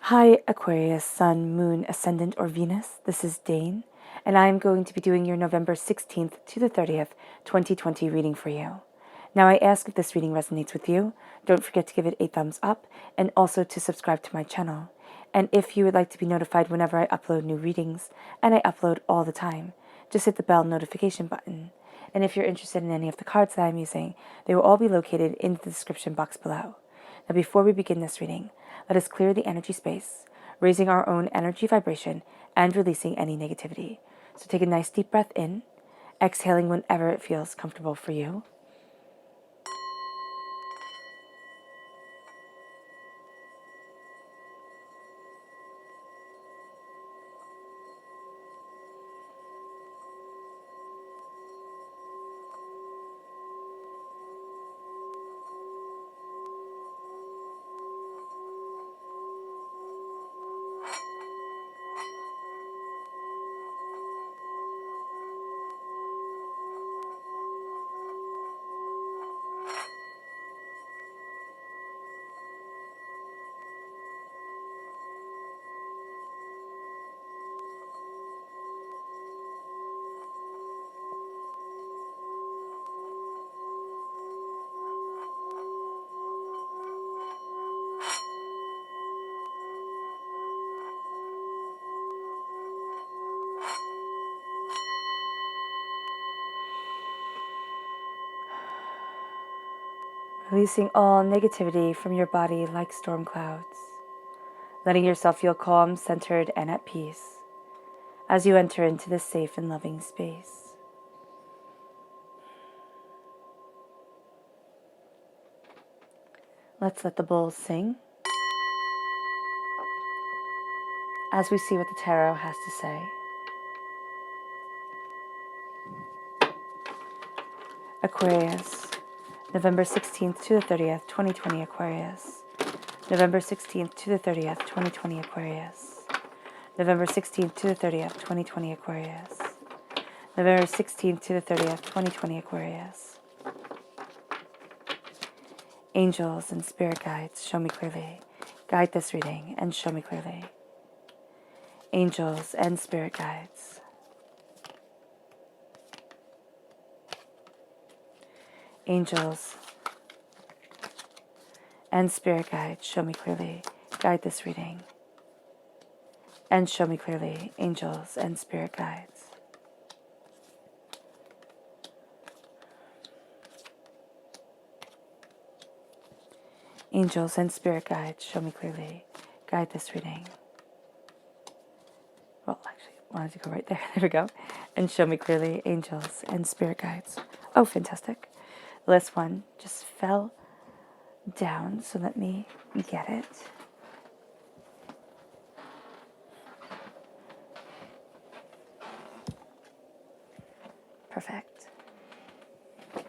Hi Aquarius, Sun, Moon, Ascendant, or Venus. This is Dane, and I am going to be doing your November 16th to the 30th, 2020 reading for you. Now I ask if this reading resonates with you, don't forget to give it a thumbs up, and also to subscribe to my channel. And if you would like to be notified whenever I upload new readings, and I upload all the time, just hit the bell notification button. And if you're interested in any of the cards that I'm using, they will all be located in the description box below. Now before we begin this reading, let us clear the energy space, raising our own energy vibration and releasing any negativity. So take a nice deep breath in, exhaling whenever it feels comfortable for you. Releasing all negativity from your body like storm clouds. Letting yourself feel calm, centered, and at peace as you enter into this safe and loving space. Let's let the bowls sing as we see what the tarot has to say. Aquarius, November 16th to the 30th, 2020 Aquarius. November 16th to the 30th, 2020 Aquarius. November 16th to the 30th, 2020 Aquarius. November 16th to the 30th, 2020 Aquarius. Angels and spirit guides, show me clearly. Guide this reading and show me clearly. Angels and spirit guides. Angels and spirit guides, show me clearly. Guide this reading and show me clearly. Angels and spirit guides. Angels and spirit guides, show me clearly. Guide this reading. Well, actually, I wanted to go right there. There we go. And show me clearly. Angels and spirit guides. Oh, fantastic. The last one just fell down, so let me get it. Perfect. All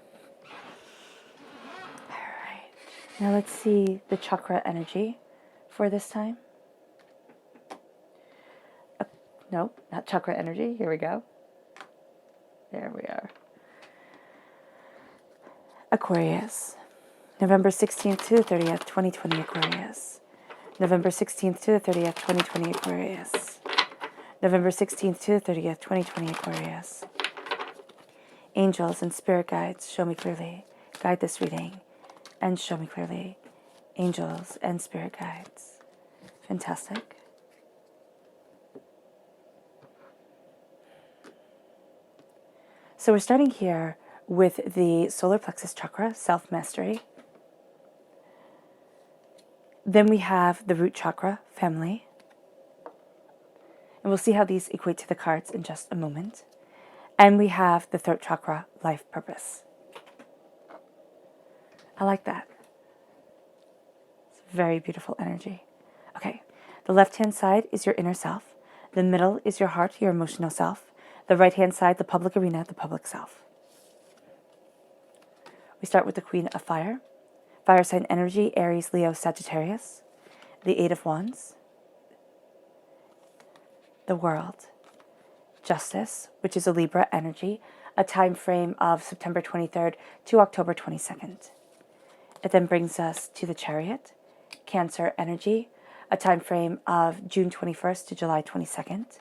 right. Now let's see the chakra energy for this time. No, not chakra energy. Here we go. There we are. Aquarius, November 16th to the 30th, 2020 Aquarius. November 16th to the 30th, 2020 Aquarius. November 16th to the 30th, 2020 Aquarius. Angels and spirit guides, show me clearly. Guide this reading and show me clearly. Angels and spirit guides. Fantastic. So we're starting here with the solar plexus chakra, self-mastery. Then we have the root chakra, family. And we'll see how these equate to the cards in just a moment. And we have the throat chakra, life purpose. I like that. It's very beautiful energy. Okay, the left-hand side is your inner self. The middle is your heart, your emotional self. The right-hand side, the public arena, the public self. We start with the Queen of Fire. Fire sign energy, Aries, Leo, Sagittarius. The Eight of Wands. The World. Justice, which is a Libra energy, a time frame of September 23rd to October 22nd. It then brings us to the Chariot, Cancer energy, a time frame of June 21st to July 22nd.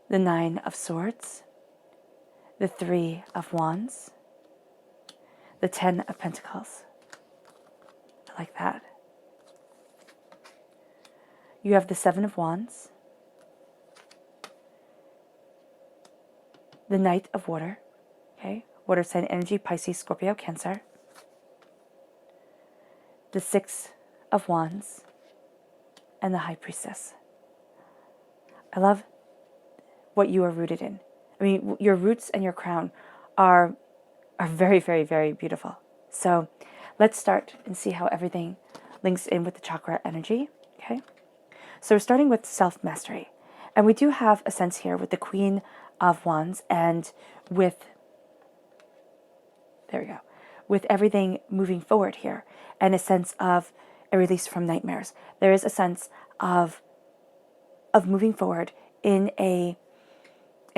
The Nine of Swords, the Three of Wands, the Ten of Pentacles. I like that. You have the Seven of Wands, the Knight of Water, okay, water sign energy, Pisces, Scorpio, Cancer, the Six of Wands, and the High Priestess. I love what you are rooted in. I mean, your roots and your crown are very, very, very beautiful. So let's start and see how everything links in with the chakra energy, okay? So we're starting with self-mastery. And we do have a sense here with the Queen of Wands and with, there we go, with everything moving forward here and a sense of a release from nightmares. There is a sense of moving forward in a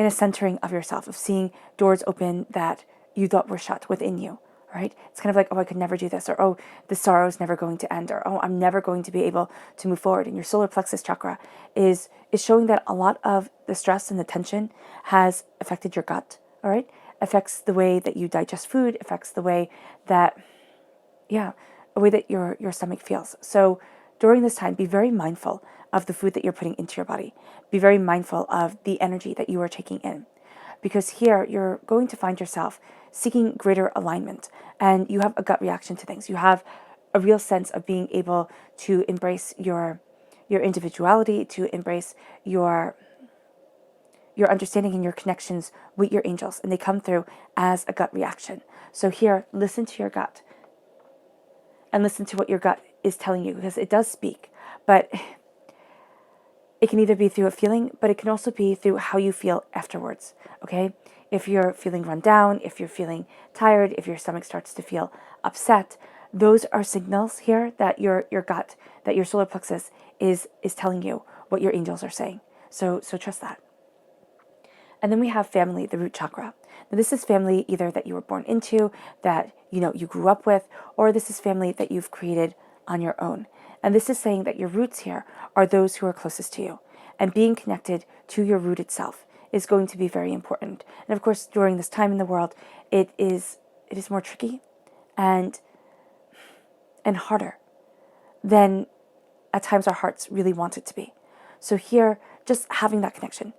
centering of yourself, of seeing doors open that you thought were shut within you, right? It's kind of like, oh, I could never do this, or oh, the sorrow is never going to end, or oh, I'm never going to be able to move forward. And your solar plexus chakra is showing that a lot of the stress and the tension has affected your gut, all right? Affects the way that you digest food, affects the way that, the way that your stomach feels. So during this time, be very mindful of the food that you're putting into your body. Be very mindful of the energy that you are taking in. Because here, you're going to find yourself seeking greater alignment. And you have a gut reaction to things. You have a real sense of being able to embrace your individuality, to embrace your understanding and your connections with your angels. And they come through as a gut reaction. So here, listen to your gut. And listen to what your gut is telling you, because it does speak. But it can either be through a feeling, but it can also be through how you feel afterwards, okay? If you're feeling run down, if you're feeling tired, if your stomach starts to feel upset, those are signals here that your gut, that your solar plexus is telling you what your angels are saying. So trust that. And then we have family, the root chakra. Now this is family either that you were born into, that you grew up with, or this is family that you've created on your own. And this is saying that your roots here are those who are closest to you. And being connected to your rooted self is going to be very important. And of course, during this time in the world, it is more tricky and harder than at times our hearts really want it to be. So here, just having that connection,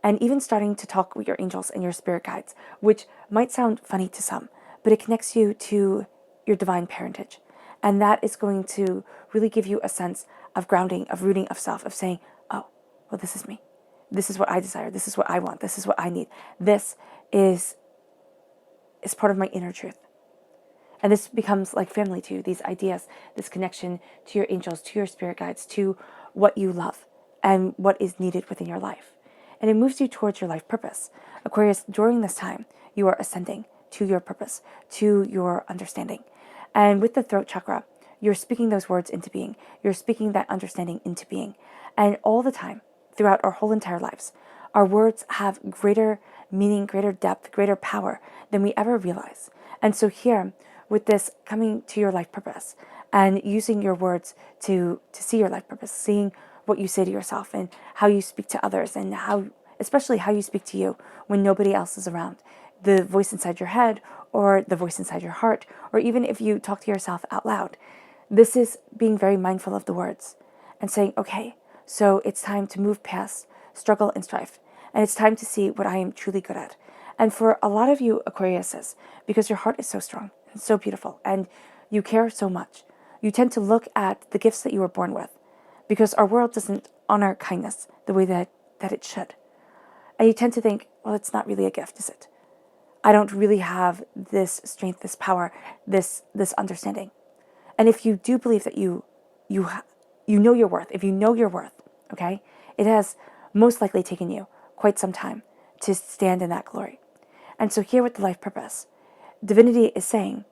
and even starting to talk with your angels and your spirit guides, which might sound funny to some, but it connects you to your divine parentage. And that is going to really give you a sense of grounding, of rooting of self, of saying, oh, well, this is me. This is what I desire. This is what I want. This is what I need. This is part of my inner truth. And this becomes like family to you, these ideas, this connection to your angels, to your spirit guides, to what you love and what is needed within your life. And it moves you towards your life purpose. Aquarius, during this time, you are ascending to your purpose, to your understanding. And with the throat chakra, you're speaking those words into being. You're speaking that understanding into being. And all the time, throughout our whole entire lives, our words have greater meaning, greater depth, greater power than we ever realize. And so here, with this coming to your life purpose and using your words to see your life purpose, seeing what you say to yourself and how you speak to others, and especially how you speak to you when nobody else is around. The voice inside your head or the voice inside your heart, or even if you talk to yourself out loud. This is being very mindful of the words and saying, okay, so it's time to move past struggle and strife. And it's time to see what I am truly good at. And for a lot of you Aquariuses, because your heart is so strong and so beautiful and you care so much, you tend to look at the gifts that you were born with, because our world doesn't honor kindness the way that it should. And you tend to think, well, it's not really a gift, is it? I don't really have this strength, this power, this understanding. And if you do believe that you know your worth, if you know your worth, okay, it has most likely taken you quite some time to stand in that glory. And so here with the life purpose, divinity is saying,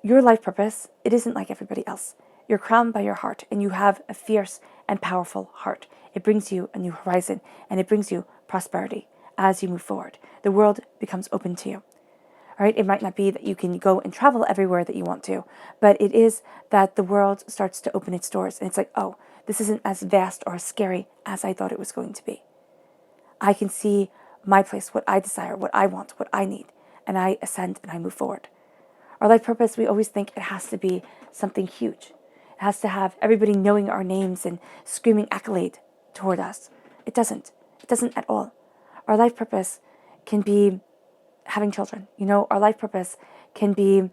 your life purpose, it isn't like everybody else. You're crowned by your heart, and you have a fierce and powerful heart. It brings you a new horizon, and it brings you prosperity as you move forward. The world becomes open to you. All right, it might not be that you can go and travel everywhere that you want to, but it is that the world starts to open its doors. And it's like, oh, this isn't as vast or as scary as I thought it was going to be. I can see my place, what I desire, what I want, what I need, and I ascend and I move forward. Our life purpose, we always think it has to be something huge. It has to have everybody knowing our names and screaming accolade toward us. It doesn't. It doesn't at all. Our life purpose can be having children. Our life purpose can be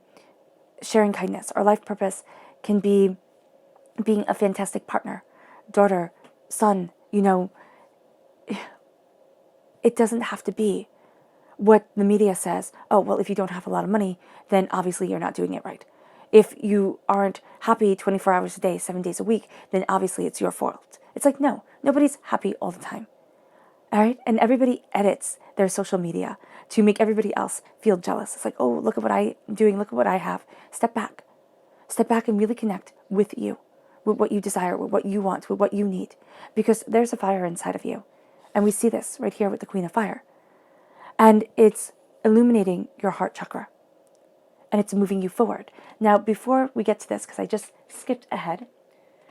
sharing kindness. Our life purpose can be being a fantastic partner, daughter, son. It doesn't have to be what the media says. Oh, well, if you don't have a lot of money, then obviously you're not doing it right. If you aren't happy 24 hours a day, 7 days a week, then obviously it's your fault. It's like, no, nobody's happy all the time. All right? And everybody edits their social media to make everybody else feel jealous. It's like, oh, look at what I'm doing. Look at what I have. Step back. Step back and really connect with you, with what you desire, with what you want, with what you need. Because there's a fire inside of you. And we see this right here with the Queen of Fire. And it's illuminating your heart chakra. And it's moving you forward. Now, before we get to this, because I just skipped ahead,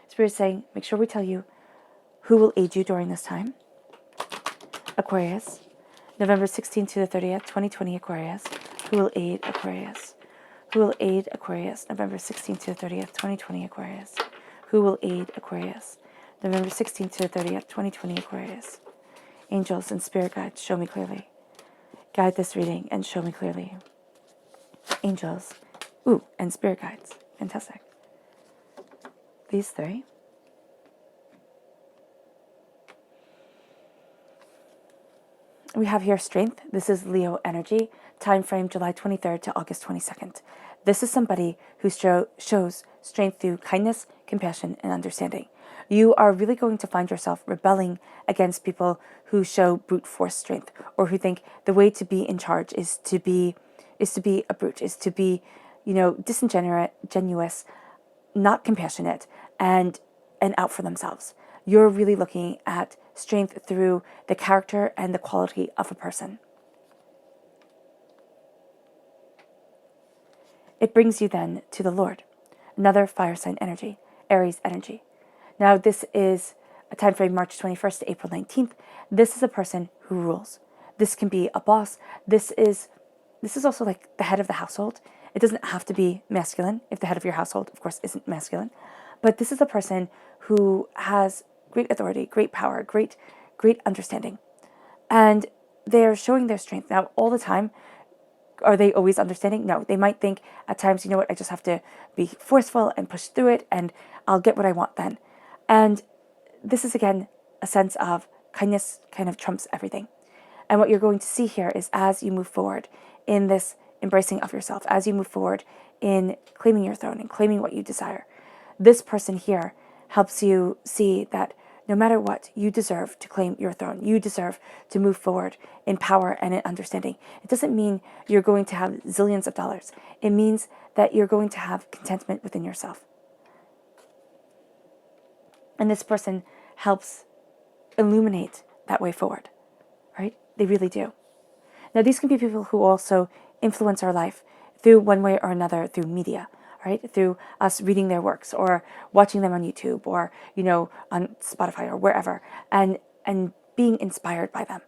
Spirit is saying, make sure we tell you who will aid you during this time. Aquarius, November 16th to the 30th, 2020, Aquarius. Who will aid Aquarius? Who will aid Aquarius? November 16th to the 30th, 2020, Aquarius. Who will aid Aquarius? November 16th to the 30th, 2020, Aquarius. Angels and spirit guides, show me clearly. Guide this reading and show me clearly. Angels, and spirit guides. Fantastic. These three. We have here strength. This is Leo energy. Time frame July 23rd to August 22nd. This is somebody who shows strength through kindness, compassion, and understanding. You are really going to find yourself rebelling against people who show brute force strength, or who think the way to be in charge is to be a brute, is to be, disingenuous, not compassionate, and out for themselves. You're really looking at strength through the character and the quality of a person. It brings you then to the Lord, another fire sign energy, Aries energy. Now, this is a time frame March 21st to April 19th. This is a person who rules. This can be a boss. This is also like the head of the household. It doesn't have to be masculine if the head of your household, of course, isn't masculine. But this is a person who has great authority, great power, great understanding. And they're showing their strength. Now, all the time, are they always understanding? No, they might think at times, I just have to be forceful and push through it and I'll get what I want then. And this is, again, a sense of kindness kind of trumps everything. And what you're going to see here is as you move forward in this embracing of yourself, as you move forward in claiming your throne and claiming what you desire, this person here helps you see that no matter what, you deserve to claim your throne. You deserve to move forward in power and in understanding. It doesn't mean you're going to have zillions of dollars. It means that you're going to have contentment within yourself. And this person helps illuminate that way forward, right? They really do. Now, these can be people who also influence our life through one way or another, through media, right? Through us reading their works or watching them on YouTube or, on Spotify or wherever, and being inspired by them.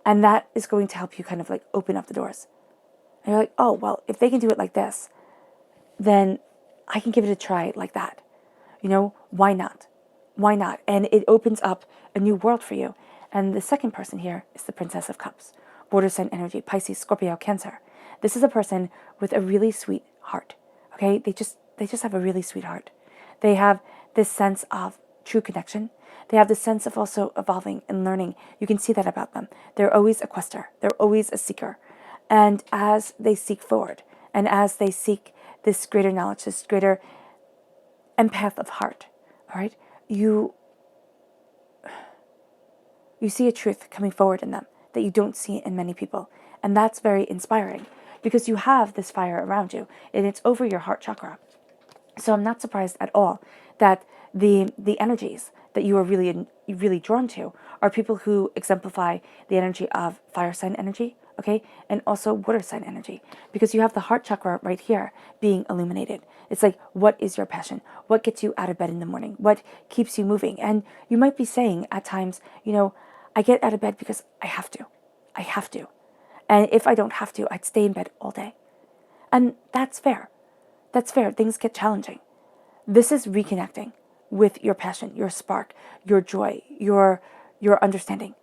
And that is going to help you kind of like open up the doors. And you're like, oh, well, if they can do it like this, then I can give it a try like that. Why not? Why not? And it opens up a new world for you. And the second person here is the Princess of Cups. Water sign energy, Pisces, Scorpio, Cancer. This is a person with a really sweet heart. Okay? They just have a really sweet heart. They have this sense of true connection. They have this sense of also evolving and learning. You can see that about them. They're always a quester. They're always a seeker. And as they seek forward, and as they seek this greater knowledge, this greater empath of heart, all right, you see a truth coming forward in them that you don't see in many people. And that's very inspiring because you have this fire around you and it's over your heart chakra. So I'm not surprised at all that the energies that you are really drawn to are people who exemplify the energy of fire sign energy, okay? And also water sign energy, because you have the heart chakra right here being illuminated. It's like, what is your passion? What gets you out of bed in the morning? What keeps you moving? And you might be saying at times, I get out of bed because I have to. I have to. And if I don't have to, I'd stay in bed all day. And that's fair. That's fair. Things get challenging. This is reconnecting with your passion, your spark, your joy, your understanding.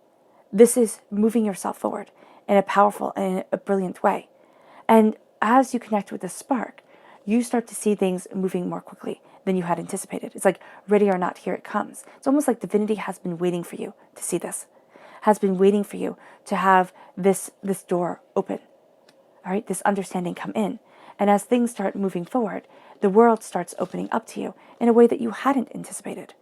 This is moving yourself forward in a powerful and a brilliant way. And as you connect with the spark, you start to see things moving more quickly than you had anticipated. It's like, ready or not, here it comes. It's almost like divinity has been waiting for you to see this, has been waiting for you to have this door open, all right, this understanding come in. And as things start moving forward, the world starts opening up to you in a way that you hadn't anticipated.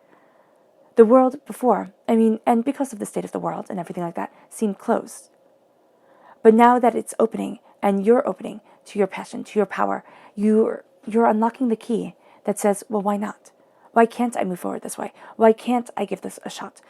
The world before, and because of the state of the world and everything like that, seemed closed. But now that it's opening, and you're opening to your passion, to your power, you're unlocking the key that says, well, why not? Why can't I move forward this way? Why can't I give this a shot?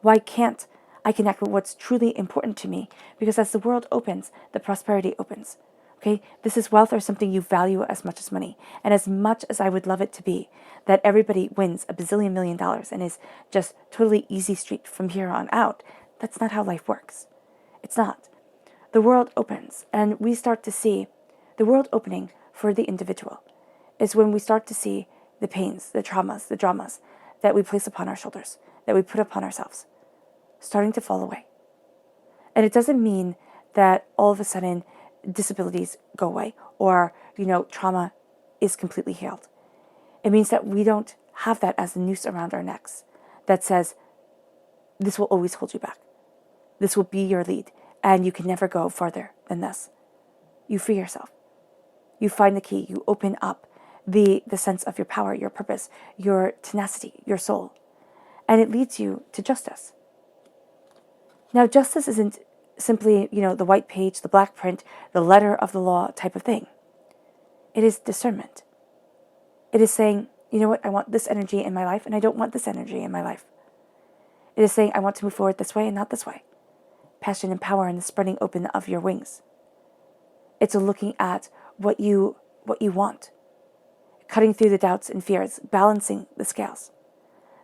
Why can't I connect with what's truly important to me? Because as the world opens, the prosperity opens. Okay, this is wealth or something you value as much as money. And as much as I would love it to be that everybody wins a bazillion $1 million and is just totally easy street from here on out, that's not how life works. It's not. The world opens and we start to see the world opening for the individual is when we start to see the pains, the traumas, the dramas that we place upon our shoulders, that we put upon ourselves, starting to fall away. And it doesn't mean that all of a sudden disabilities go away or, trauma is completely healed. It means that we don't have that as a noose around our necks that says, this will always hold you back. This will be your lead and you can never go farther than this. You free yourself. You find the key. You open up the sense of your power, your purpose, your tenacity, your soul. And it leads you to justice. Now, justice isn't simply, the white page, the black print, the letter of the law type of thing. It is discernment. It is saying, you know what, I want this energy in my life and I don't want this energy in my life. It is saying, I want to move forward this way and not this way. Passion and power and the spreading open of your wings. It's a looking at what you want. Cutting through the doubts and fears, balancing the scales.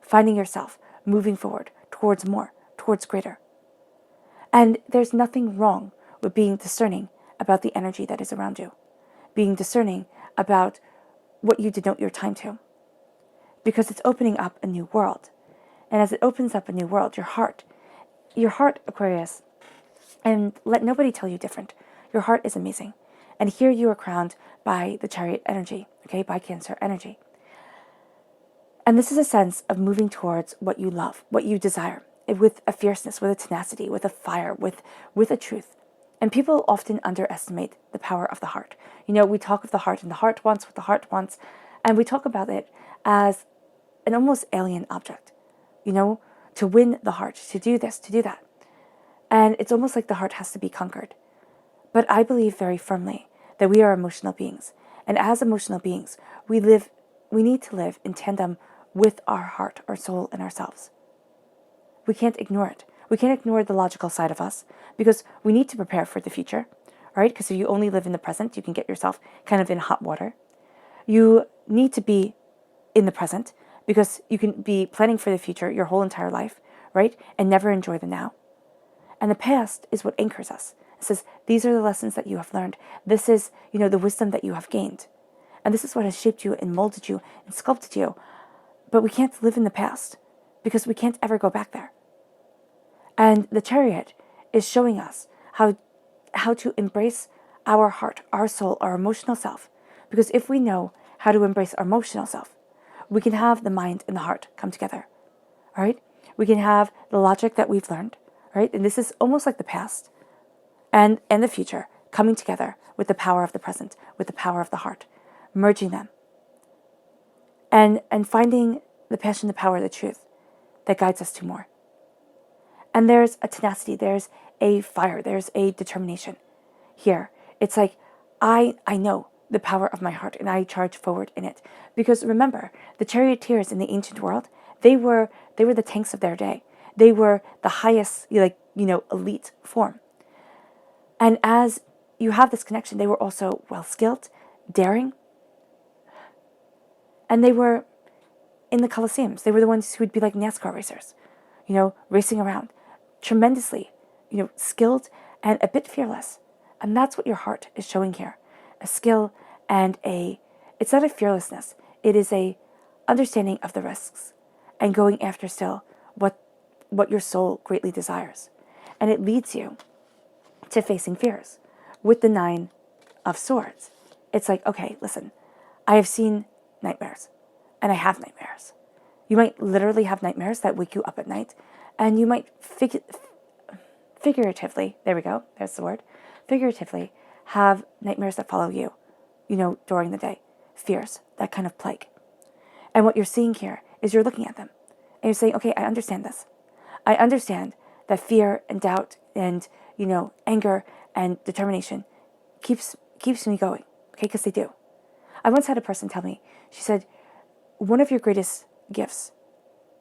Finding yourself moving forward towards more, towards greater. And there's nothing wrong with being discerning about the energy that is around you. Being discerning about what you denote your time to. Because it's opening up a new world. And as it opens up a new world, your heart, Aquarius, and let nobody tell you different. Your heart is amazing. And here you are crowned by the Chariot energy, okay, by Cancer energy. And this is a sense of moving towards what you love, what you desire, with a fierceness, with a tenacity, with a fire, with a truth. And people often underestimate the power of the heart. We talk of the heart and the heart wants what the heart wants, and we talk about it as an almost alien object, to win the heart, to do this, to do that. And it's almost like the heart has to be conquered. But I believe very firmly that we are emotional beings. And as emotional beings, we need to live in tandem with our heart, our soul, and ourselves. We can't ignore it. We can't ignore the logical side of us because we need to prepare for the future, right? Because if you only live in the present, you can get yourself kind of in hot water. You need to be in the present because you can be planning for the future your whole entire life, right? And never enjoy the now. And the past is what anchors us. It says, these are the lessons that you have learned. This is, the wisdom that you have gained. And this is what has shaped you and molded you and sculpted you. But we can't live in the past because we can't ever go back there. And the Chariot is showing us how to embrace our heart, our soul, our emotional self. Because if we know how to embrace our emotional self, we can have the mind and the heart come together. All right? We can have the logic that we've learned, right? And this is almost like the past and the future coming together with the power of the present, with the power of the heart, merging them. And finding the passion, the power, the truth that guides us to more. And there's a tenacity, there's a fire, there's a determination here. It's like, I know the power of my heart and I charge forward in it. Because remember, the charioteers in the ancient world, they were the tanks of their day. They were the highest, elite form. And as you have this connection, they were also well-skilled, daring, and they were in the Colosseums. They were the ones who would be like NASCAR racers, racing around, tremendously, skilled and a bit fearless. And that's what your heart is showing here. A skill and it's not a fearlessness. It is a understanding of the risks and going after still what your soul greatly desires. And it leads you to facing fears. With the 9 of Swords, it's like, okay, listen, I have seen nightmares and I have nightmares. You might literally have nightmares that wake you up at night, and you might figuratively, there we go, there's the word, figuratively have nightmares that follow you, during the day. Fears, that kind of plague. And what you're seeing here is you're looking at them and you're saying, okay, I understand this. I understand that fear and doubt and, anger and determination keeps me going, okay, because they do. I once had a person tell me, she said, one of your greatest gifts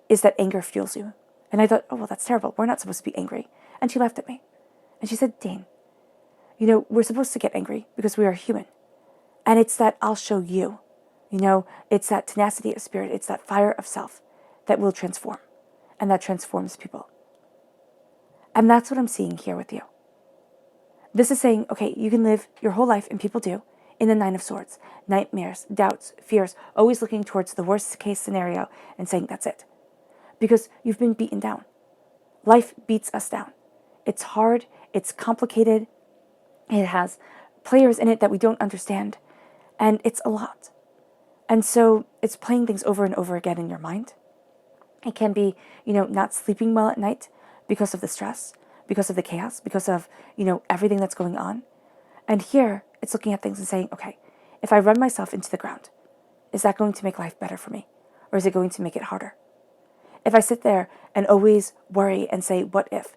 is that anger fuels you. And I thought, oh, well, that's terrible. We're not supposed to be angry. And she laughed at me. And she said, Dane, we're supposed to get angry because we are human. And it's that I'll show you. It's that tenacity of spirit. It's that fire of self that will transform. And that transforms people. And that's what I'm seeing here with you. This is saying, okay, you can live your whole life, and people do, in the 9 of Swords. Nightmares, doubts, fears, always looking towards the worst case scenario and saying that's it. Because you've been beaten down. Life beats us down. It's hard, it's complicated, it has players in it that we don't understand, and it's a lot. And so it's playing things over and over again in your mind. It can be, not sleeping well at night because of the stress, because of the chaos, because of, everything that's going on. And here, it's looking at things and saying, okay, if I run myself into the ground, is that going to make life better for me? Or is it going to make it harder? If I sit there and always worry and say, what if?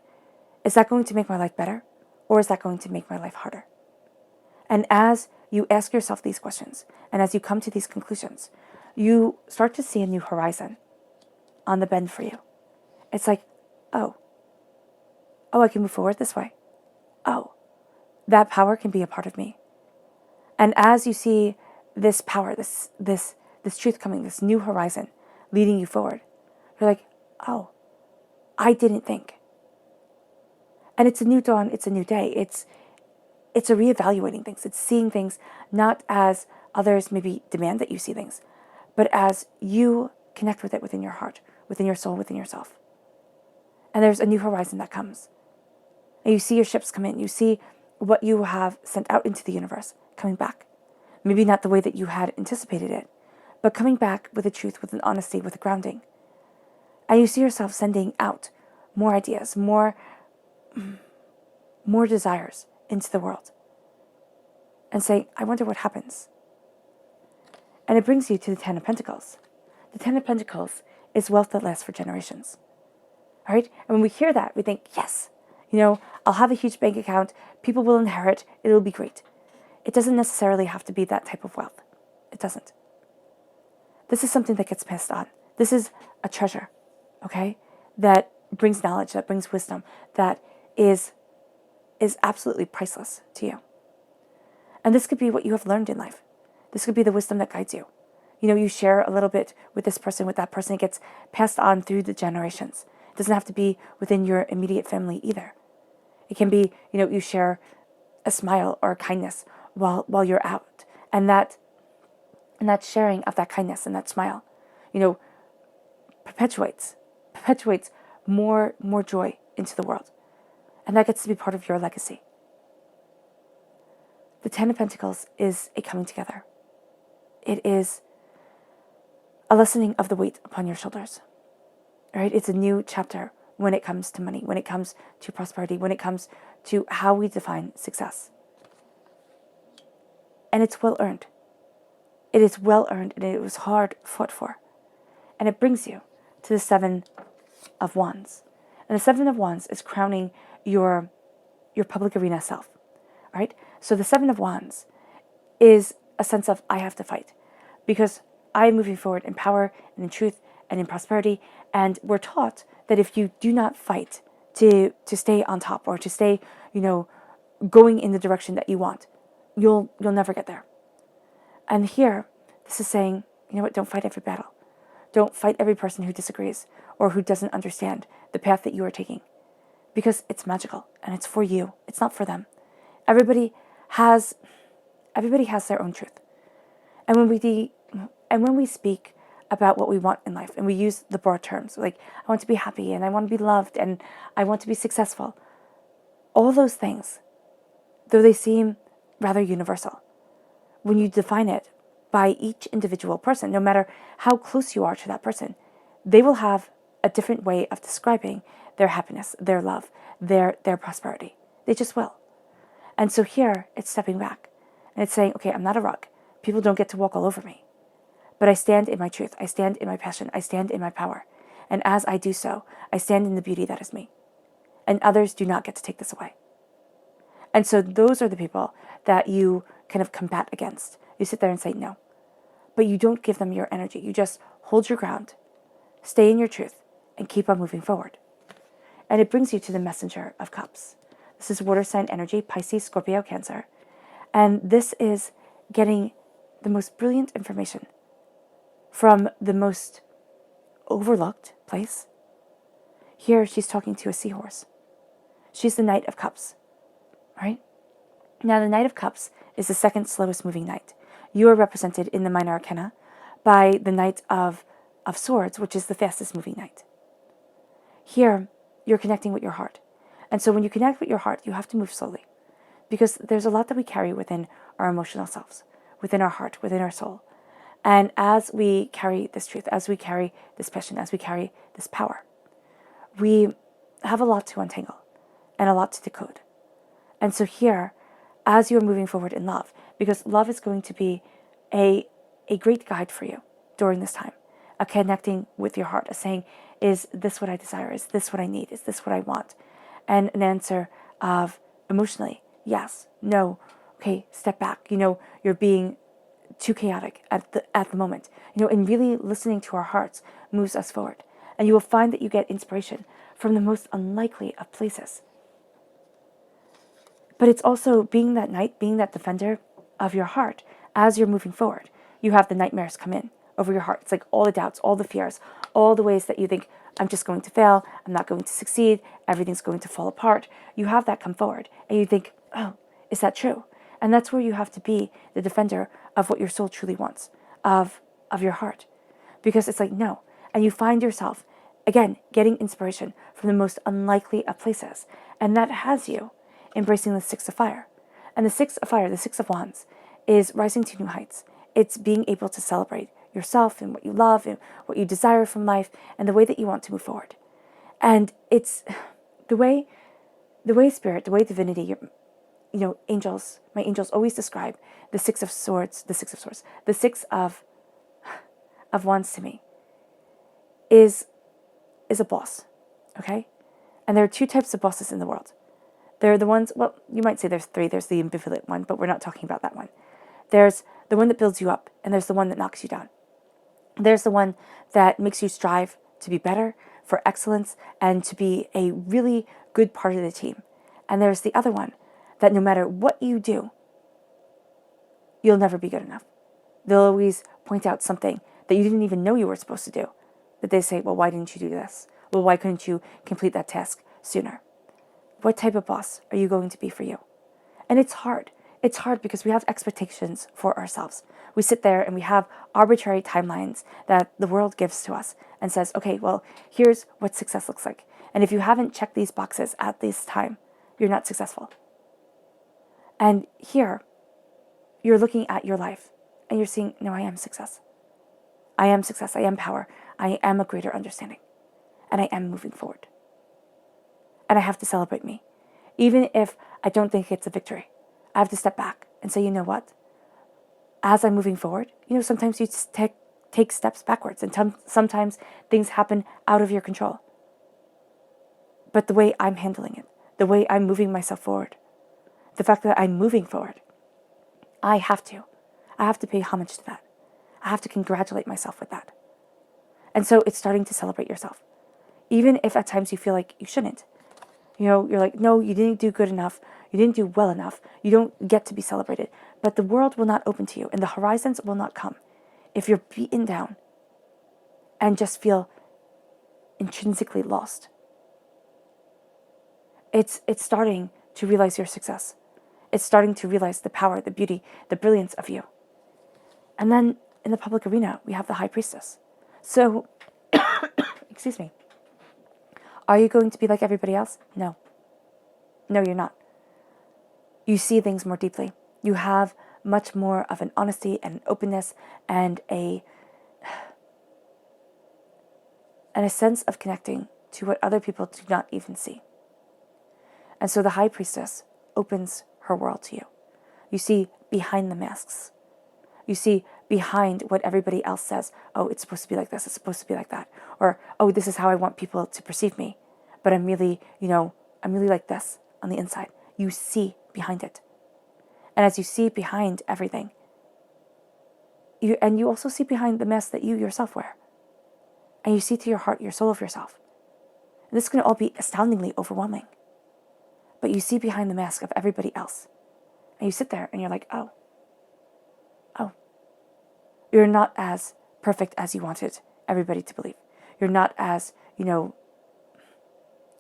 Is that going to make my life better? Or is that going to make my life harder? And as you ask yourself these questions, and as you come to these conclusions, you start to see a new horizon on the bend for you. It's like, oh, I can move forward this way. Oh, that power can be a part of me. And as you see this power, this truth coming, this new horizon leading you forward, you're like, oh, I didn't think. And it's a new dawn, it's a new day. It's a reevaluating things. It's seeing things not as others maybe demand that you see things, but as you connect with it within your heart, within your soul, within yourself. And there's a new horizon that comes. And you see your ships come in. You see what you have sent out into the universe coming back. Maybe not the way that you had anticipated it, but coming back with a truth, with an honesty, with a grounding. And you see yourself sending out more ideas, more desires into the world. And saying, I wonder what happens. And it brings you to the Ten of Pentacles. The Ten of Pentacles is wealth that lasts for generations. All right? And when we hear that, we think, yes, I'll have a huge bank account, people will inherit, it'll be great. It doesn't necessarily have to be that type of wealth. It doesn't. This is something that gets passed on. This is a treasure, okay? That brings knowledge, that brings wisdom, that is absolutely priceless to you. And this could be what you have learned in life. This could be the wisdom that guides you. You share a little bit with this person, with that person. It gets passed on through the generations. It doesn't have to be within your immediate family either. It can be, you share a smile or a kindness while you're out. And that sharing of that kindness and that smile, perpetuates more joy into the world. And that gets to be part of your legacy. The Ten of Pentacles is a coming together. It is a lessening of the weight upon your shoulders. All right? It's a new chapter when it comes to money, when it comes to prosperity, when it comes to how we define success. And it's well earned. It is well earned, and it was hard fought for. And it brings you to the 7 of Wands. And the 7 of Wands is crowning your public arena self. All right? So the 7 of Wands is a sense of, I have to fight. Because I am moving forward in power and in truth and in prosperity. And we're taught that if you do not fight to stay on top or to stay, going in the direction that you want, you'll never get there. And here, this is saying, you know what, don't fight every battle. Don't fight every person who disagrees or who doesn't understand the path that you are taking. Because it's magical and it's for you. It's not for them. Everybody has their own truth. And when we speak about what we want in life and we use the broad terms, like I want to be happy and I want to be loved and I want to be successful, all those things, though they seem rather universal, when you define it by each individual person, no matter how close you are to that person, they will have a different way of describing their happiness, their love, their prosperity. They just will. And so here, it's stepping back. And it's saying, okay, I'm not a rug. People don't get to walk all over me. But I stand in my truth. I stand in my passion. I stand in my power. And as I do so, I stand in the beauty that is me. And others do not get to take this away. And so those are the people that you kind of combat against. You sit there and say no. But you don't give them your energy. You just hold your ground, stay in your truth, and keep on moving forward. And it brings you to the Messenger of Cups. This is water sign energy, Pisces, Scorpio, Cancer. And this is getting the most brilliant information from the most overlooked place. Here, she's talking to a seahorse. She's the Knight of Cups, right? Now, the Knight of Cups is the second slowest moving knight. You are represented in the Minor Arcana by the Knight of Swords, which is the fastest moving knight. Here, you're connecting with your heart. And so when you connect with your heart, you have to move slowly. Because there's a lot that we carry within our emotional selves, within our heart, within our soul. And as we carry this truth, as we carry this passion, as we carry this power, we have a lot to untangle and a lot to decode. And so here, as you're moving forward in love, because love is going to be a great guide for you during this time, a connecting with your heart, a saying, is this what I desire? Is this what I need? Is this what I want? And an answer of emotionally, yes, no, okay, step back. You're being too chaotic at the moment. And really listening to our hearts moves us forward. And you will find that you get inspiration from the most unlikely of places. But it's also being that knight, being that defender of your heart as you're moving forward. You have the nightmares come in over your heart. It's like all the doubts, all the fears, all the ways that you think, I'm just going to fail, I'm not going to succeed, everything's going to fall apart. You have that come forward and you think, oh, is that true? And that's where you have to be the defender of what your soul truly wants, of your heart. Because it's like, no. And you find yourself, again, getting inspiration from the most unlikely of places. And that has you embracing the Six of Fire. And the Six of Fire, the Six of Wands, is rising to new heights. It's being able to celebrate yourself and what you love and what you desire from life and the way that you want to move forward. And it's the way spirit, the way divinity, angels, my angels always describe the Six of Wands to me is a boss, okay? And there are two types of bosses in the world. There are the ones, well, you might say there's three. There's the ambivalent one, but we're not talking about that one. There's the one that builds you up, and there's the one that knocks you down. There's the one that makes you strive to be better, for excellence, and to be a really good part of the team. And there's the other one that no matter what you do, you'll never be good enough. They'll always point out something that you didn't even know you were supposed to do. That they say, well, why didn't you do this? Well, why couldn't you complete that task sooner? What type of boss are you going to be for you? And it's hard. It's hard because we have expectations for ourselves. We sit there and we have arbitrary timelines that the world gives to us and says, okay, well, here's what success looks like. And if you haven't checked these boxes at this time, you're not successful. And here, you're looking at your life and you're seeing, no, I am success. I am success. I am power. I am a greater understanding. And I am moving forward. And I have to celebrate me. Even if I don't think it's a victory, I have to step back and say, you know what? As I'm moving forward, sometimes you take steps backwards and sometimes things happen out of your control. But the way I'm handling it, the way I'm moving myself forward, the fact that I'm moving forward, I have to pay homage to that. I have to congratulate myself with that. And so it's starting to celebrate yourself. Even if at times you feel like you shouldn't. You're like, no, you didn't do good enough. You didn't do well enough. You don't get to be celebrated. But the world will not open to you, and the horizons will not come if you're beaten down and just feel intrinsically lost. It's starting to realize your success. It's starting to realize the power, the beauty, the brilliance of you. And then in the public arena, we have the High Priestess. So, excuse me. Are you going to be like everybody else? No. No, you're not. You see things more deeply. You have much more of an honesty and an openness and a sense of connecting to what other people do not even see. And so the High Priestess opens her world to you. You see behind the masks. You see behind what everybody else says. Oh, it's supposed to be like this. It's supposed to be like that. Or, oh, this is how I want people to perceive me. But I'm really, I'm really like this on the inside. You see behind it. And as you see behind everything, you also see behind the mask that you yourself wear. And you see to your heart, your soul of yourself. And this is going to all be astoundingly overwhelming. But you see behind the mask of everybody else. And you sit there and you're like, oh. You're not as perfect as you wanted everybody to believe. You're not as,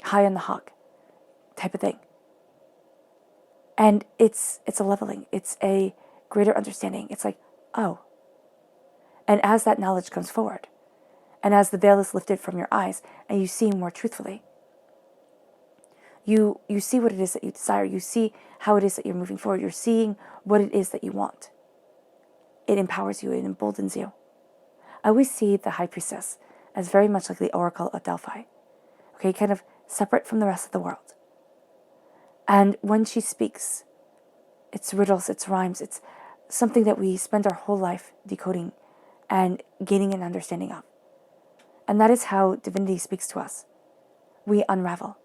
high on the hog type of thing. And it's a leveling. It's a greater understanding. It's like, oh. And as that knowledge comes forward, and as the veil is lifted from your eyes, and you see more truthfully, you see what it is that you desire. You see how it is that you're moving forward. You're seeing what it is that you want. It empowers you. It emboldens you. I always see the High Priestess as very much like the Oracle of Delphi. Okay, kind of separate from the rest of the world. And when she speaks, it's riddles, it's rhymes, it's something that we spend our whole life decoding and gaining an understanding of. And that is how divinity speaks to us. We unravel.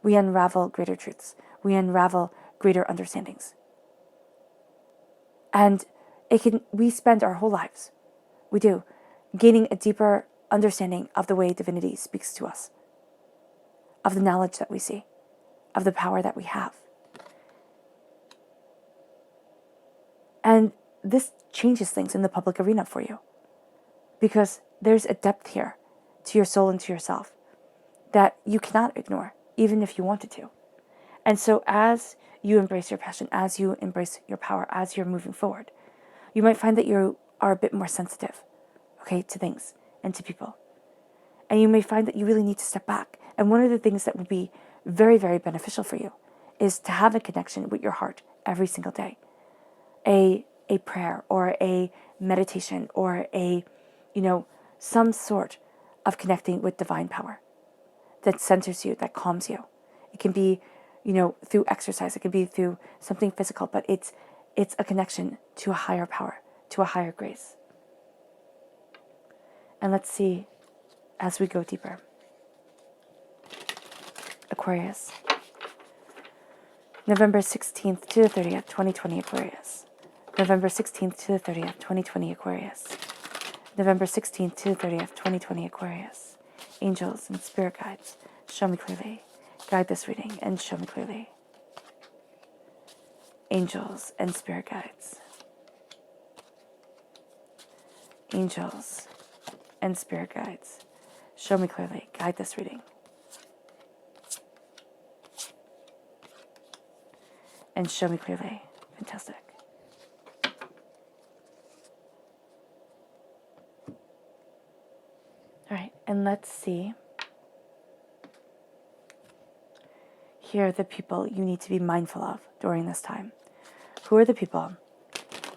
We unravel greater truths. We unravel greater understandings. And we spend our whole lives, we do, gaining a deeper understanding of the way divinity speaks to us, of the knowledge that we see, of the power that we have. And this changes things in the public arena for you, because there's a depth here to your soul and to yourself that you cannot ignore, even if you wanted to. And so as you embrace your passion, as you embrace your power, as you're moving forward, you might find that you are a bit more sensitive, okay, to things and to people. And you may find that you really need to step back. And one of the things that would be very, very beneficial for you is to have a connection with your heart every single day. A prayer or a meditation or some sort of connecting with divine power that centers you, that calms you. It can be, through exercise. It can be through something physical, but it's a connection to a higher power, to a higher grace. And let's see as we go deeper. Aquarius. November 16th to the 30th, 2020 Aquarius. November 16th to the 30th, 2020 Aquarius. November 16th to the 30th, 2020 Aquarius. Angels and spirit guides, show me clearly. Guide this reading and show me clearly. Angels and spirit guides. Angels and spirit guides, show me clearly. Guide this reading. And show me clearly. Fantastic. All right, and let's see. Here are the people you need to be mindful of during this time. Who are the people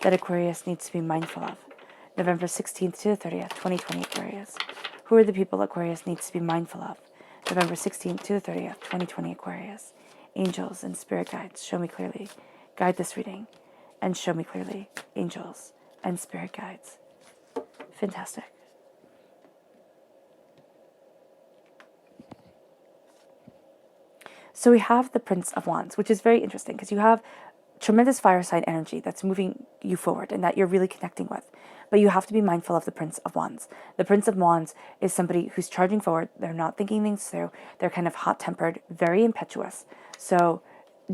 that Aquarius needs to be mindful of? November 16th to the 30th, 2020 Aquarius. Who are the people Aquarius needs to be mindful of? November 16th to the 30th, 2020 Aquarius. Angels and spirit guides, show me clearly. Guide this reading and show me clearly. Angels and spirit guides. Fantastic. So we have the Prince of Wands, which is very interesting because you have tremendous fire sign energy that's moving you forward and that you're really connecting with. But you have to be mindful of the Prince of Wands. The Prince of Wands is somebody who's charging forward. They're not thinking things through. They're kind of hot-tempered, very impetuous. So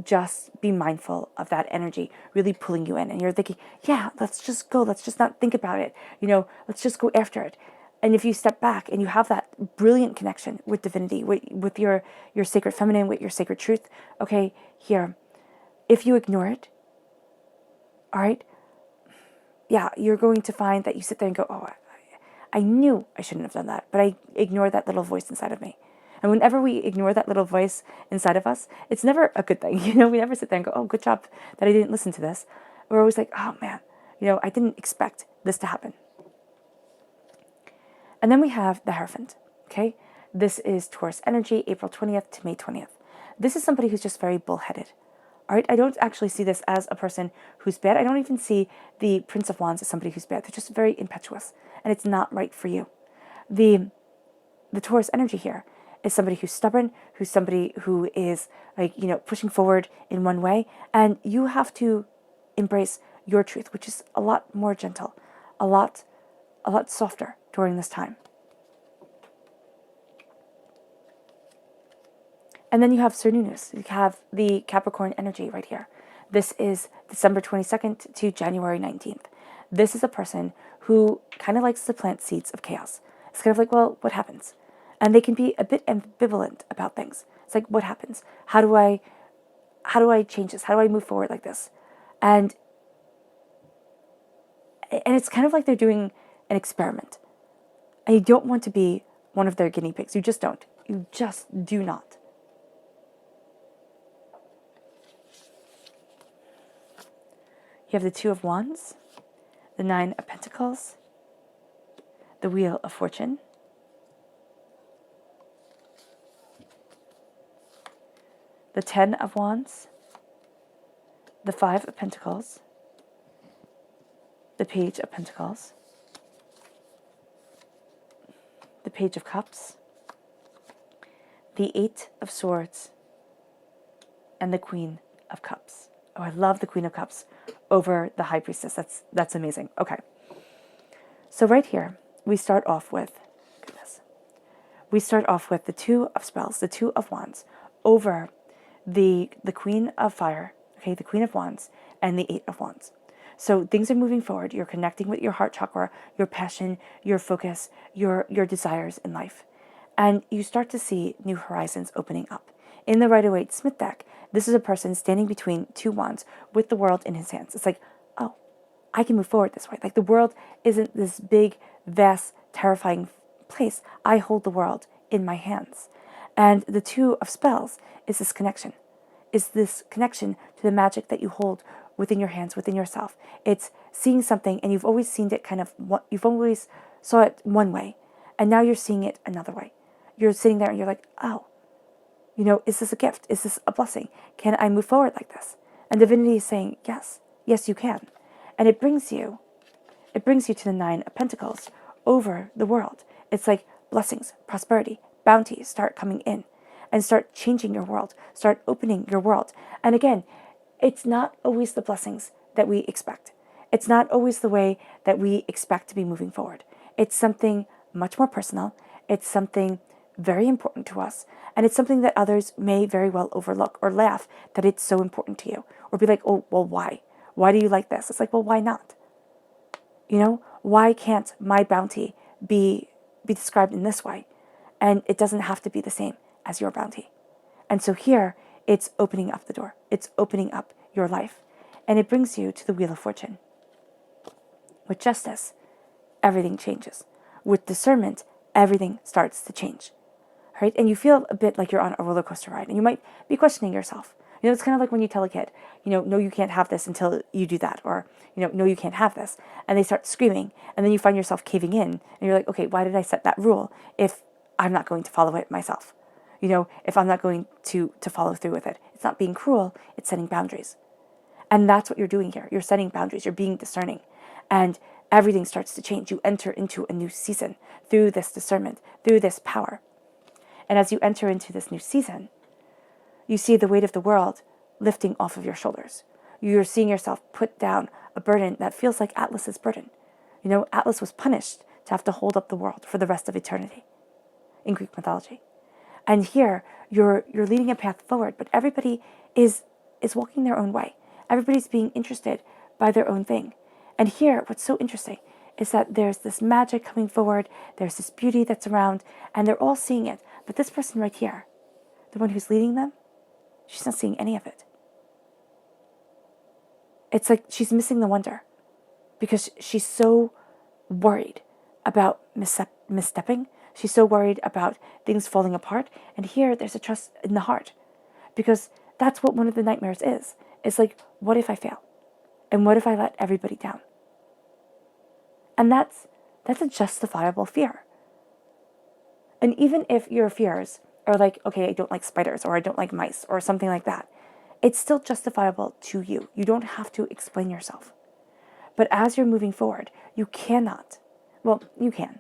just be mindful of that energy really pulling you in. And you're thinking, yeah, let's just go. Let's just not think about it. Let's just go after it. And if you step back and you have that brilliant connection with divinity, with your sacred feminine, with your sacred truth, okay, here, if you ignore it, all right, yeah, you're going to find that you sit there and go, oh, I knew I shouldn't have done that, but I ignored that little voice inside of me. And whenever we ignore that little voice inside of us, it's never a good thing. We never sit there and go, oh, good job that I didn't listen to this. We're always like, oh man, I didn't expect this to happen. And then we have the Hierophant, okay? This is Taurus Energy, April 20th to May 20th. This is somebody who's just very bullheaded. All right, I don't actually see this as a person who's bad. I don't even see the Prince of Wands as somebody who's bad. They're just very impetuous, and it's not right for you. The Taurus energy here is somebody who's stubborn, who's somebody who is pushing forward in one way, and you have to embrace your truth, which is a lot more gentle, a lot softer during this time. And then you have Cernunnos. You have the Capricorn energy right here. This is December 22nd to January 19th. This is a person who kind of likes to plant seeds of chaos. It's kind of like, well, what happens? And they can be a bit ambivalent about things. It's like, what happens? How do I change this? How do I move forward like this? And it's kind of like they're doing an experiment. And you don't want to be one of their guinea pigs. You just don't. You just do not. You have the Two of Wands, the Nine of Pentacles, the Wheel of Fortune, the Ten of Wands, the Five of Pentacles, the Page of Pentacles, the Page of Cups, the Eight of Swords, and the Queen of Cups. Oh, I love the Queen of Cups over the High Priestess. That's amazing. Okay. So right here, we start off with the Two of Spells, the Two of Wands, over the Queen of Fire, okay, the Queen of Wands, and the Eight of Wands. So things are moving forward. You're connecting with your heart chakra, your passion, your focus, your desires in life. And you start to see new horizons opening up. In the Rider-Waite-Smith deck, this is a person standing between two wands with the world in his hands. It's like, oh, I can move forward this way. Like the world isn't this big, vast, terrifying place. I hold the world in my hands. And the Two of Spells is this connection. Is this connection to the magic that you hold within your hands, within yourself. It's seeing something and you've always seen it you've always saw it one way. And now you're seeing it another way. You're sitting there and you're like, oh, is this a gift? Is this a blessing? Can I move forward like this? And divinity is saying, yes, you can. And it brings you to the Nine of Pentacles over the world. It's like blessings, prosperity, bounty start coming in and start changing your world, start opening your world. And again, it's not always the blessings that we expect. It's not always the way that we expect to be moving forward. It's something much more personal. It's something very important to us. And it's something that others may very well overlook or laugh that it's so important to you. Or be like, oh, well, why? Why do you like this? It's like, well, why not? Why can't my bounty be described in this way? And it doesn't have to be the same as your bounty. And so here, it's opening up the door. It's opening up your life. And it brings you to the Wheel of Fortune. With justice, everything changes. With discernment, everything starts to change. Right? And you feel a bit like you're on a roller coaster ride. And you might be questioning yourself. It's kind of like when you tell a kid, no, you can't have this until you do that. Or, no, you can't have this. And they start screaming. And then you find yourself caving in. And you're like, okay, why did I set that rule if I'm not going to follow it myself? If I'm not going to follow through with it. It's not being cruel. It's setting boundaries. And that's what you're doing here. You're setting boundaries. You're being discerning. And everything starts to change. You enter into a new season through this discernment, through this power. And as you enter into this new season, you see the weight of the world lifting off of your shoulders. You're seeing yourself put down a burden that feels like Atlas's burden. Atlas was punished to have to hold up the world for the rest of eternity in Greek mythology. And here, you're leading a path forward, but everybody is is walking their own way. Everybody's being interested by their own thing. And here, what's so interesting is that there's this magic coming forward, there's this beauty that's around, and they're all seeing it. But this person right here, the one who's leading them, she's not seeing any of it. It's like she's missing the wonder because she's so worried about misstepping. She's so worried about things falling apart. And here, there's a trust in the heart because that's what one of the nightmares is. It's like, what if I fail? And what if I let everybody down? And that's a justifiable fear. And even if your fears are like, okay, I don't like spiders or I don't like mice or something like that, it's still justifiable to you. You don't have to explain yourself. But as you're moving forward, you cannot, well, you can,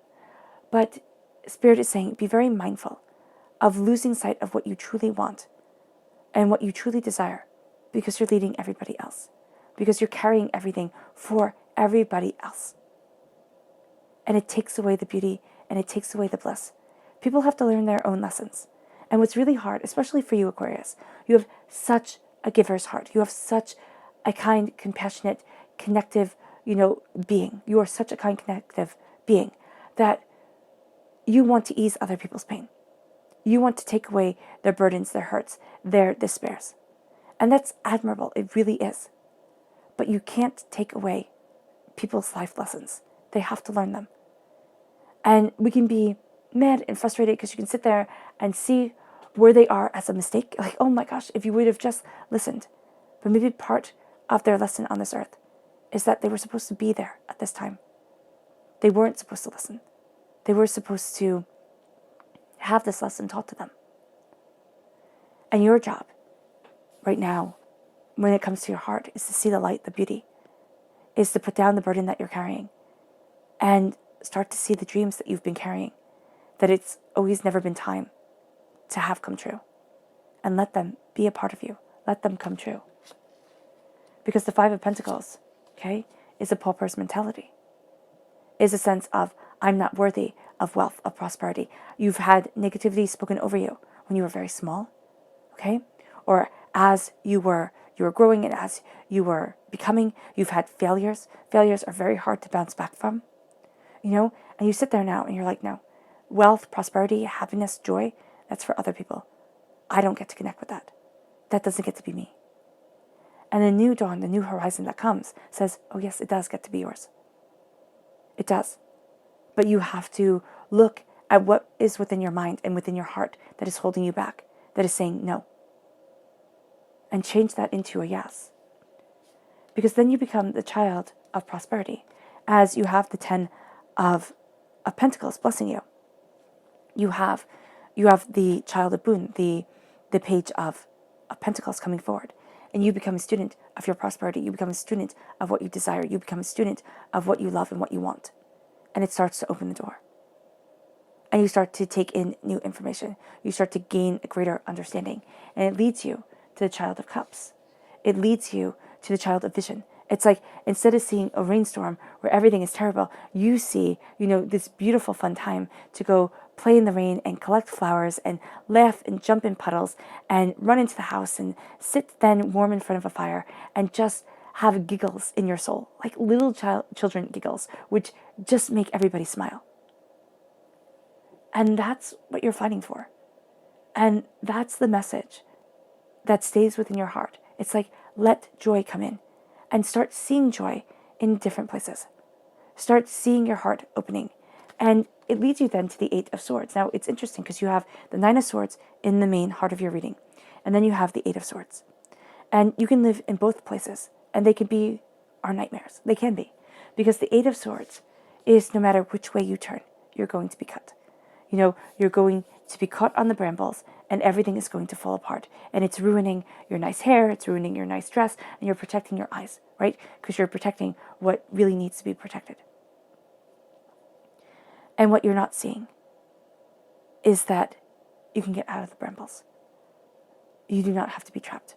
but Spirit is saying be very mindful of losing sight of what you truly want and what you truly desire because you're leading everybody else, because you're carrying everything for everybody else. And it takes away the beauty and it takes away the bliss. People have to learn their own lessons. And what's really hard, especially for you, Aquarius, you have such a giver's heart. You have such a kind, compassionate, connective, being. You are such a kind, connective being that you want to ease other people's pain. You want to take away their burdens, their hurts, their despairs. And that's admirable. It really is. But you can't take away people's life lessons. They have to learn them. And we can be mad and frustrated because you can sit there and see where they are as a mistake. Like, oh my gosh, if you would have just listened. But maybe part of their lesson on this earth is that they were supposed to be there at this time. They weren't supposed to listen. They were supposed to have this lesson taught to them. And your job right now, when it comes to your heart, is to see the light, the beauty, is to put down the burden that you're carrying and start to see the dreams that you've been carrying, that it's always never been time to have come true. And let them be a part of you. Let them come true. Because the Five of Pentacles, okay, is a pauper's mentality. Is a sense of, I'm not worthy of wealth, of prosperity. You've had negativity spoken over you when you were very small, okay? Or as you were growing and as you were becoming, you've had failures. Failures are very hard to bounce back from, and you sit there now and you're like, no, wealth, prosperity, happiness, joy, that's for other people. I don't get to connect with that. That doesn't get to be me. And the new dawn, the new horizon that comes says, oh yes, it does get to be yours. It does. But you have to look at what is within your mind and within your heart that is holding you back, that is saying no. And change that into a yes. Because then you become the child of prosperity. As you have the Ten of Pentacles blessing you. You have the child of boon, the page of Pentacles coming forward. And you become a student of your prosperity. You become a student of what you desire. You become a student of what you love and what you want. And it starts to open the door. And you start to take in new information. You start to gain a greater understanding. And it leads you to the Child of Cups. It leads you to the Child of Vision. It's like, instead of seeing a rainstorm where everything is terrible, you see, this beautiful fun time to go play in the rain and collect flowers and laugh and jump in puddles and run into the house and sit then warm in front of a fire and just have giggles in your soul, like little children giggles, which just make everybody smile. And that's what you're fighting for. And that's the message that stays within your heart. It's like, let joy come in and start seeing joy in different places. Start seeing your heart opening. And it leads you then to the Eight of Swords. Now, it's interesting because you have the Nine of Swords in the main heart of your reading. And then you have the Eight of Swords. And you can live in both places. And they can be our nightmares. They can be. Because the Eight of Swords is no matter which way you turn, you're going to be cut. You're going to be caught on the brambles and everything is going to fall apart. And it's ruining your nice hair, it's ruining your nice dress, and you're protecting your eyes, right? Because you're protecting what really needs to be protected. And what you're not seeing is that you can get out of the brambles. You do not have to be trapped.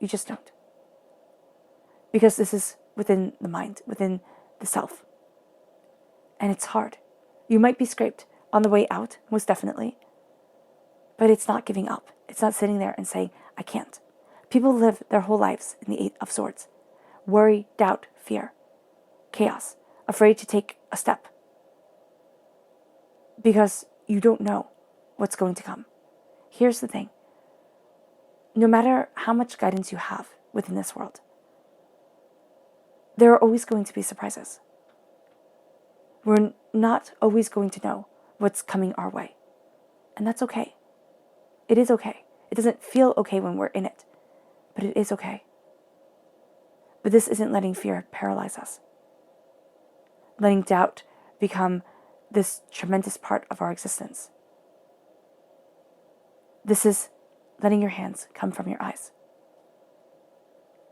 You just don't. Because this is within the mind, within the self. And it's hard. You might be scraped on the way out, most definitely. But it's not giving up. It's not sitting there and saying, I can't. People live their whole lives in the Eight of Swords. Worry, doubt, fear, chaos, afraid to take a step. Because you don't know what's going to come. Here's the thing. No matter how much guidance you have within this world, there are always going to be surprises. We're not always going to know what's coming our way. And that's okay. It is okay. It doesn't feel okay when we're in it, but it is okay. But this isn't letting fear paralyze us. Letting doubt become this tremendous part of our existence. This is letting your hands come from your eyes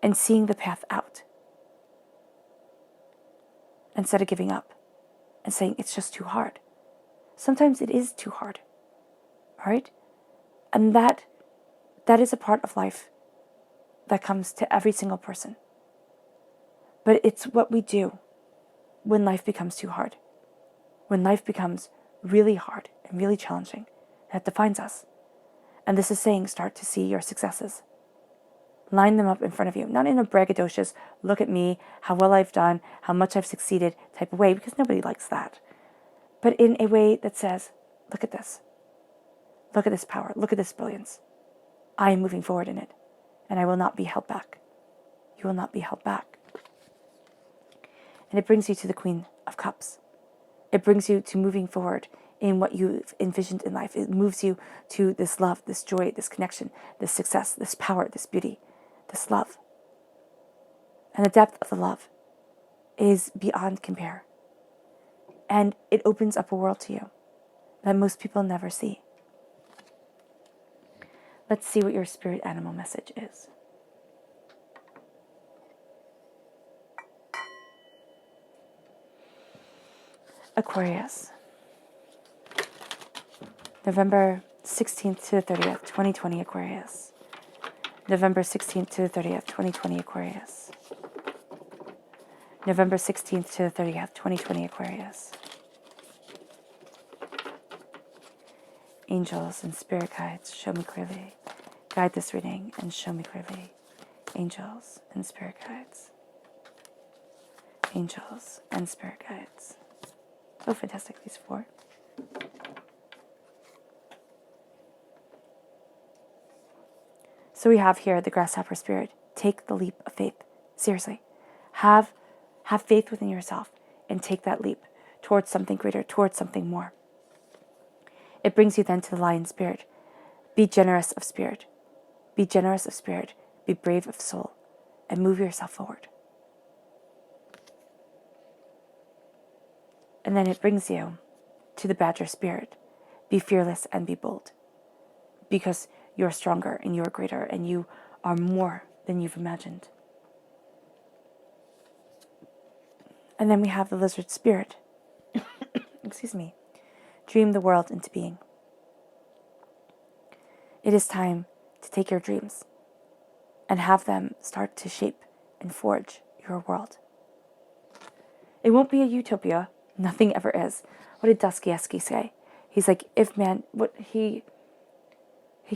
and seeing the path out instead of giving up and saying it's just too hard. Sometimes it is too hard, all right? And that is a part of life that comes to every single person. But it's what we do when life becomes too hard, when life becomes really hard and really challenging, that defines us. And this is saying start to see your successes. Line them up in front of you, not in a braggadocious, look at me, how well I've done, how much I've succeeded type of way, because nobody likes that. But in a way that says, look at this. Look at this power. Look at this brilliance. I am moving forward in it, and I will not be held back. You will not be held back. And it brings you to the Queen of Cups. It brings you to moving forward in what you've envisioned in life. It moves you to this love, this joy, this connection, this success, this power, this beauty, this love. And the depth of the love is beyond compare. And it opens up a world to you that most people never see. Let's see what your spirit animal message is. Aquarius. November 16th to the 30th, 2020 Aquarius. November 16th to the 30th, 2020 Aquarius. November 16th to the 30th, 2020 Aquarius. Angels and spirit guides, show me clearly. Guide this reading and show me clearly. Angels and spirit guides. Angels and spirit guides. Oh, fantastic, these four. So we have here the grasshopper spirit. Take the leap of faith. Seriously. Have faith within yourself and take that leap towards something greater, towards something more. It brings you then to the lion spirit. Be generous of spirit. Be generous of spirit. Be brave of soul. And move yourself forward. And then it brings you to the badger spirit. Be fearless and be bold. Because you're stronger and you're greater and you are more than you've imagined. And then we have the lizard spirit. Excuse me. Dream the world into being. It is time to take your dreams and have them start to shape and forge your world. It won't be a utopia. Nothing ever is. What did Dostoevsky say? He's like, if man, what he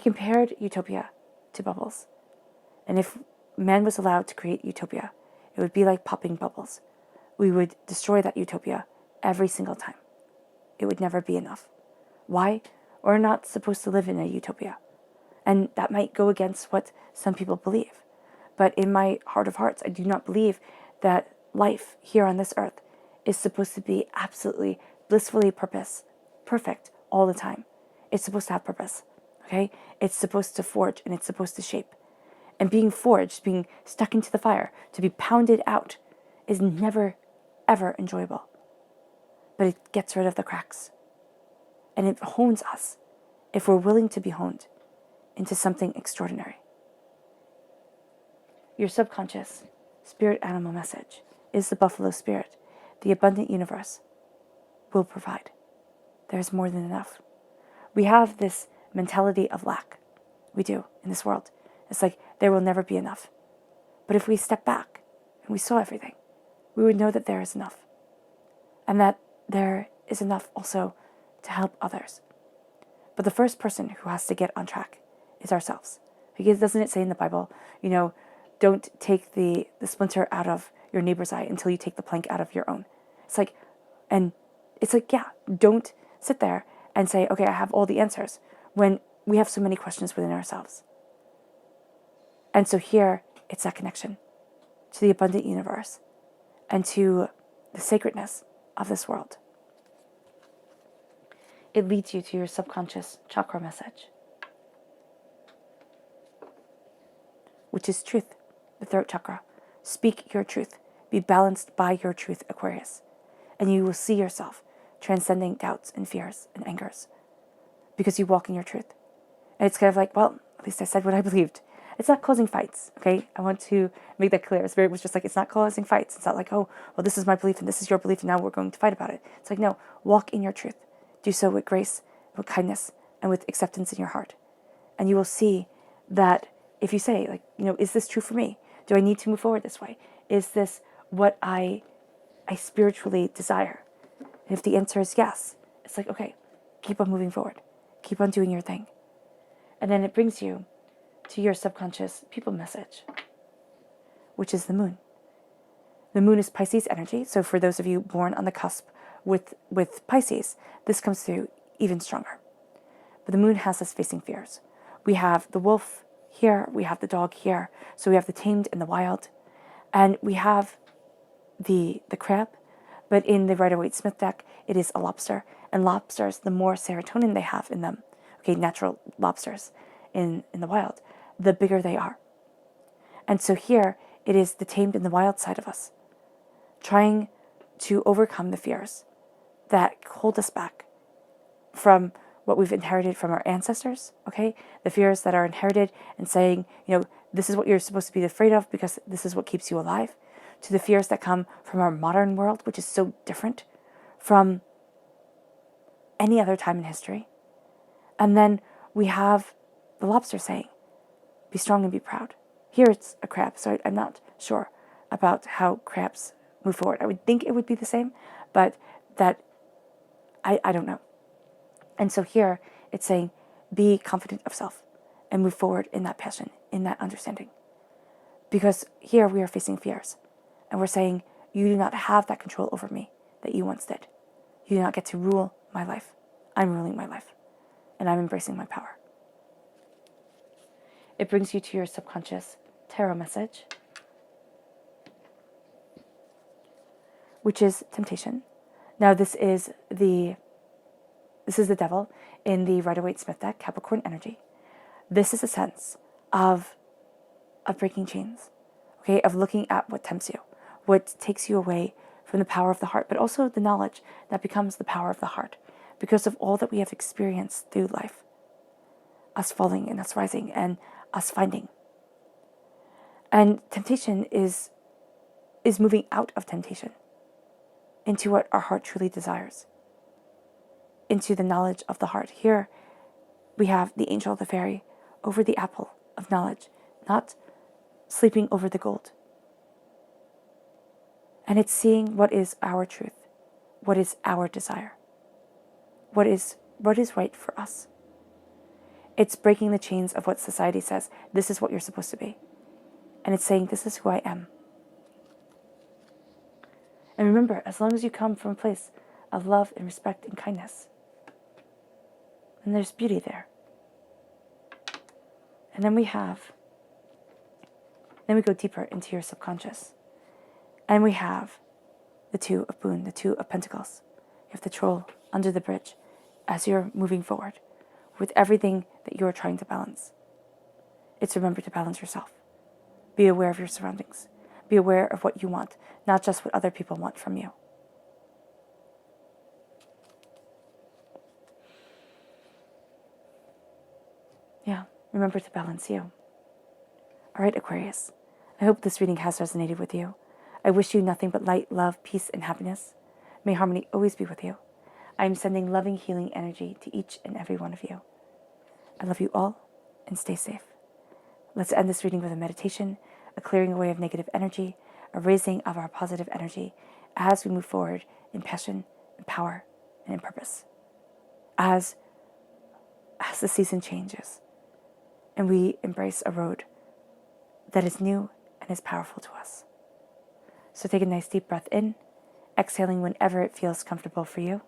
compared utopia to bubbles. And if man was allowed to create utopia, it would be like popping bubbles. We would destroy that utopia every single time. It would never be enough. Why? We're not supposed to live in a utopia. And that might go against what some people believe. But in my heart of hearts, I do not believe that life here on this earth is supposed to be absolutely blissfully perfect all the time. It's supposed to have purpose, okay? It's supposed to forge and it's supposed to shape. And being forged, being stuck into the fire, to be pounded out is never, ever enjoyable. But it gets rid of the cracks. And it hones us, if we're willing to be honed, into something extraordinary. Your subconscious spirit animal message is the buffalo spirit. The abundant universe will provide. There's more than enough. We have this mentality of lack. We do in this world. It's like there will never be enough. But if we step back and we saw everything, we would know that there is enough. And that there is enough also to help others. But the first person who has to get on track is ourselves. Because doesn't it say in the Bible, don't take the splinter out of your neighbor's eye until you take the plank out of your own. Yeah, don't sit there and say, okay, I have all the answers, when we have so many questions within ourselves. And so here, it's that connection to the abundant universe and to the sacredness of this world. It leads you to your subconscious chakra message, which is truth, the throat chakra. Speak your truth. Be balanced by your truth, Aquarius. And you will see yourself transcending doubts and fears and angers because you walk in your truth. And it's kind of like, well, at least I said what I believed. It's not causing fights, okay? I want to make that clear. Spirit was just like, it's not causing fights. It's not like, oh, well, this is my belief and this is your belief and now we're going to fight about it. It's like, no, walk in your truth. Do so with grace, with kindness, and with acceptance in your heart. And you will see that if you say, like, is this true for me? Do I need to move forward this way? Is this what I spiritually desire? And if the answer is yes, it's like, okay, keep on moving forward. Keep on doing your thing. And then it brings you to your subconscious people message, which is the moon. The moon is Pisces energy. So for those of you born on the cusp with Pisces, this comes through even stronger. But the moon has us facing fears. We have the wolf here. We have the dog here. So we have the tamed and the wild. And we have the crab. But in the Rider-Waite-Smith deck, it is a lobster. And lobsters, the more serotonin they have in them, okay, natural lobsters in the wild, the bigger they are. And so here, it is the tamed and the wild side of us, trying to overcome the fears that hold us back from what we've inherited from our ancestors, okay? The fears that are inherited and saying, this is what you're supposed to be afraid of because this is what keeps you alive, to the fears that come from our modern world, which is so different from any other time in history. And then we have the lobster saying, be strong and be proud. Here it's a crab, so I'm not sure about how crabs move forward. I would think it would be the same, but that I don't know. And so here it's saying, be confident of self and move forward in that passion, in that understanding. Because here we are facing fears and we're saying, you do not have that control over me that you once did. You do not get to rule my life. I'm ruling my life and I'm embracing my power. It brings you to your subconscious tarot message, which is temptation. Now this is the devil in the Rider-Waite-Smith deck, Capricorn energy. This is a sense of breaking chains, okay, of looking at what tempts you, what takes you away from the power of the heart, but also the knowledge that becomes the power of the heart because of all that we have experienced through life, us falling and us rising and us finding. And temptation is moving out of temptation into what our heart truly desires, into the knowledge of the heart. Here we have the angel, the fairy, over the apple of knowledge, not sleeping over the gold. And it's seeing what is our truth, what is our desire, what is right for us. It's breaking the chains of what society says, this is what you're supposed to be. And it's saying, this is who I am. And remember, as long as you come from a place of love and respect and kindness, then there's beauty there. And then we go deeper into your subconscious. And we have the Two of Boon, the Two of Pentacles. You have the troll under the bridge as you're moving forward with everything that you are trying to balance. It's remember to balance yourself. Be aware of your surroundings. Be aware of what you want, not just what other people want from you. Yeah, remember to balance you. All right, Aquarius. I hope this reading has resonated with you. I wish you nothing but light, love, peace, and happiness. May harmony always be with you. I am sending loving, healing energy to each and every one of you. I love you all, and stay safe. Let's end this reading with a meditation, a clearing away of negative energy, a raising of our positive energy as we move forward in passion, in power, and in purpose. As the season changes, and we embrace a road that is new and is powerful to us. So take a nice deep breath in, exhaling whenever it feels comfortable for you.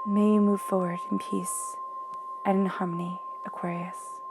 May you move forward in peace and in harmony, Aquarius.